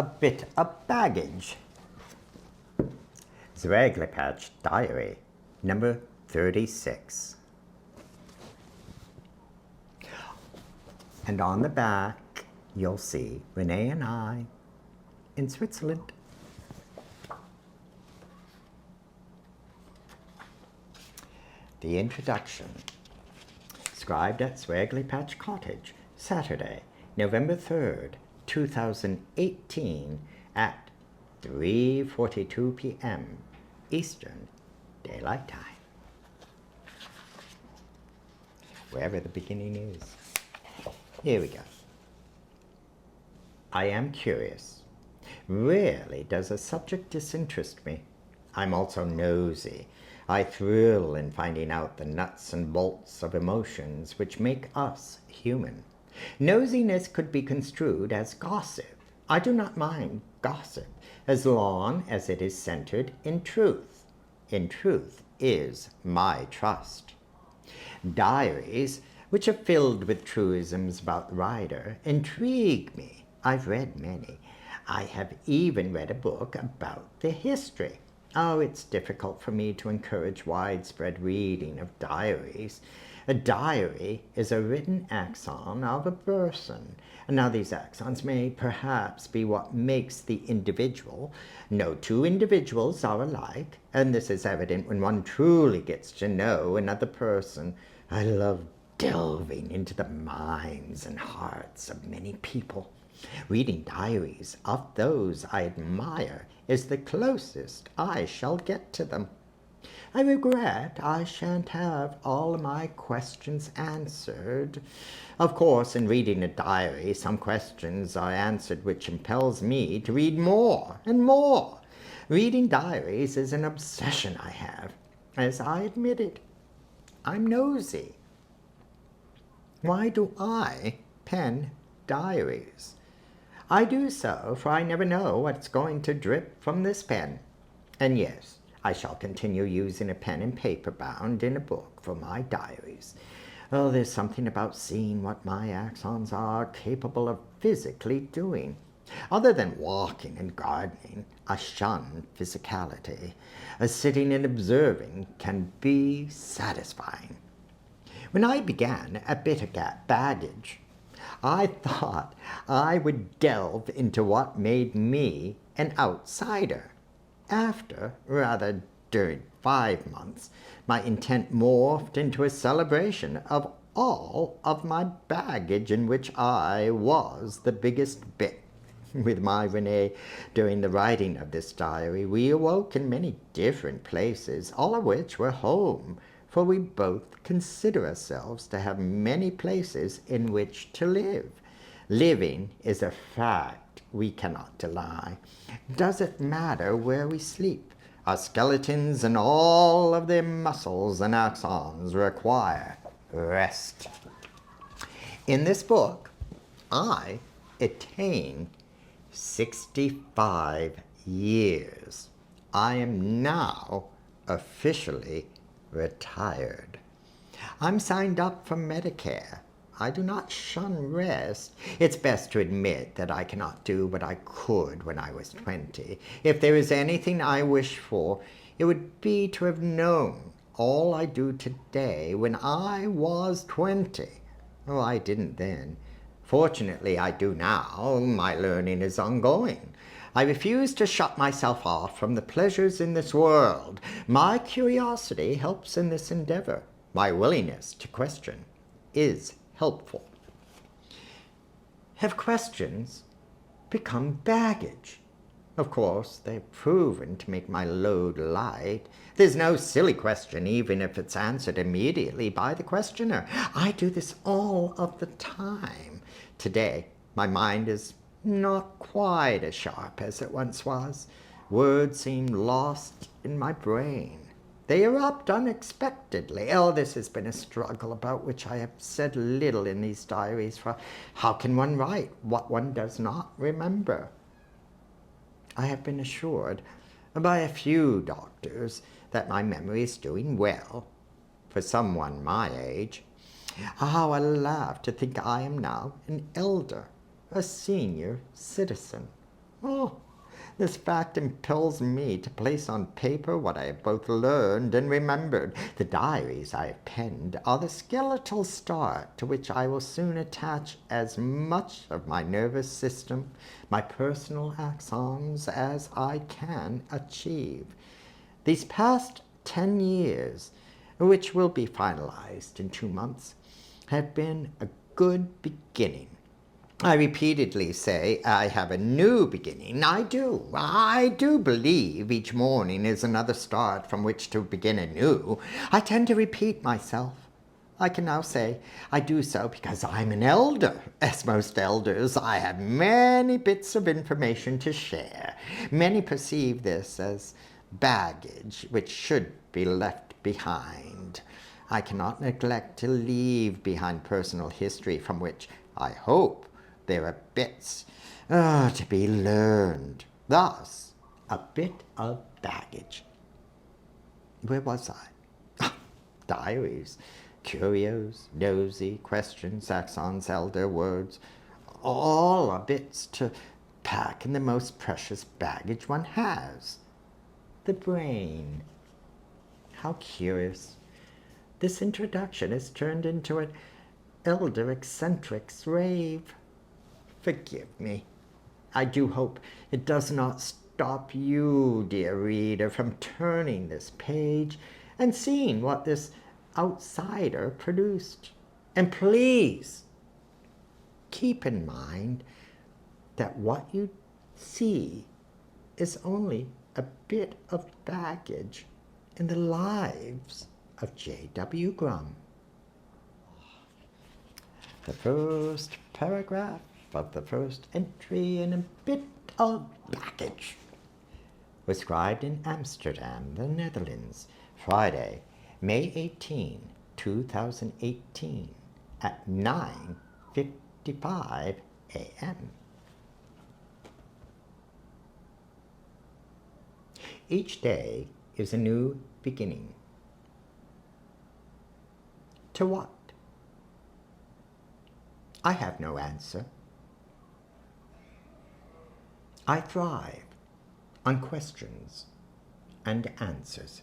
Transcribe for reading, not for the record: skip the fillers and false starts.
a bit of baggage. Zwerglipatch Diary, number 36. And on the back, you'll see Renee and I in Switzerland. The introduction. Scribed at Zwerglipatch Cottage, Saturday, November 3rd, 2018 at 3:42 p.m. Eastern Daylight Time. Wherever the beginning is. Here we go. I am curious. Rarely does a subject disinterest me. I'm also nosy. I thrill in finding out the nuts and bolts of emotions which make us human. Nosiness could be construed as gossip. I do not mind gossip as long as it is centered in truth. In truth is my trust. Diaries, which are filled with truisms about the writer, intrigue me. I've read many. I have even read a book about the history. Oh, it's difficult for me to encourage widespread reading of diaries. A diary is a written axon of a person. And now these axons may perhaps be what makes the individual. No two individuals are alike, and this is evident when one truly gets to know another person. I love delving into the minds and hearts of many people. Reading diaries of those I admire is the closest I shall get to them. I regret I shan't have all of my questions answered. Of course, in reading a diary, some questions are answered which impels me to read more and more. Reading diaries is an obsession I have, as I admitted. I'm nosy. Why do I pen diaries? I do so, for I never know what's going to drip from this pen. And yes, I shall continue using a pen and paper bound in a book for my diaries. Oh, there's something about seeing what my axons are capable of physically doing. Other than walking and gardening, I shun physicality. Sitting and observing can be satisfying. When I began at Bittergat Baggage, I thought I would delve into what made me an outsider. After, rather during 5 months, my intent morphed into a celebration of all of my baggage in which I was the biggest bit. With my Renee, during the writing of this diary, we awoke in many different places, all of which were home, for we both consider ourselves to have many places in which to live. Living is a fact we cannot deny. Does it matter where we sleep? Our skeletons and all of their muscles and axons require rest. In this book, I attain 65 years. I am now officially retired. I'm signed up for Medicare. I do not shun rest. It's best to admit that I cannot do what I could when I was 20. If there is anything I wish for, it would be to have known all I do today when I was 20. Oh, I didn't then. Fortunately, I do now. My learning is ongoing. I refuse to shut myself off from the pleasures in this world. My curiosity helps in this endeavor. My willingness to question is helpful. Have questions become baggage? Of course, they've proven to make my load light. There's no silly question, even if it's answered immediately by the questioner. I do this all of the time. Today, my mind is not quite as sharp as it once was. Words seem lost in my brain. They erupt unexpectedly. Oh, this has been a struggle about which I have said little in these diaries, for how can one write what one does not remember? I have been assured by a few doctors that my memory is doing well for someone my age. How I laugh to think I am now an elder, a senior citizen. Oh, this fact impels me to place on paper what I have both learned and remembered. The diaries I have penned are the skeletal start to which I will soon attach as much of my nervous system, my personal axons, as I can achieve. These past 10 years, which will be finalized in 2 months, have been a good beginning. I repeatedly say I have a new beginning. I do believe each morning is another start from which to begin anew. I tend to repeat myself. I can now say I do so because I'm an elder. As most elders, I have many bits of information to share. Many perceive this as baggage which should be left behind. I cannot neglect to leave behind personal history from which I hope there are bits to be learned. Thus, a bit of baggage. Where was I? Diaries, curios, nosy, questions, axons, elder words, all are bits to pack in the most precious baggage one has, the brain. How curious. This introduction has turned into an elder eccentric's rave. Forgive me. I do hope it does not stop you, dear reader, from turning this page and seeing what this outsider produced. And please keep in mind that what you see is only a bit of baggage in the lives of J.W. Grum. The first paragraph of the first entry in a bit of baggage was scribed in Amsterdam, the Netherlands, Friday, May 18, 2018, at 9:55 a.m. Each day is a new beginning. To what? I have no answer. I thrive on questions and answers.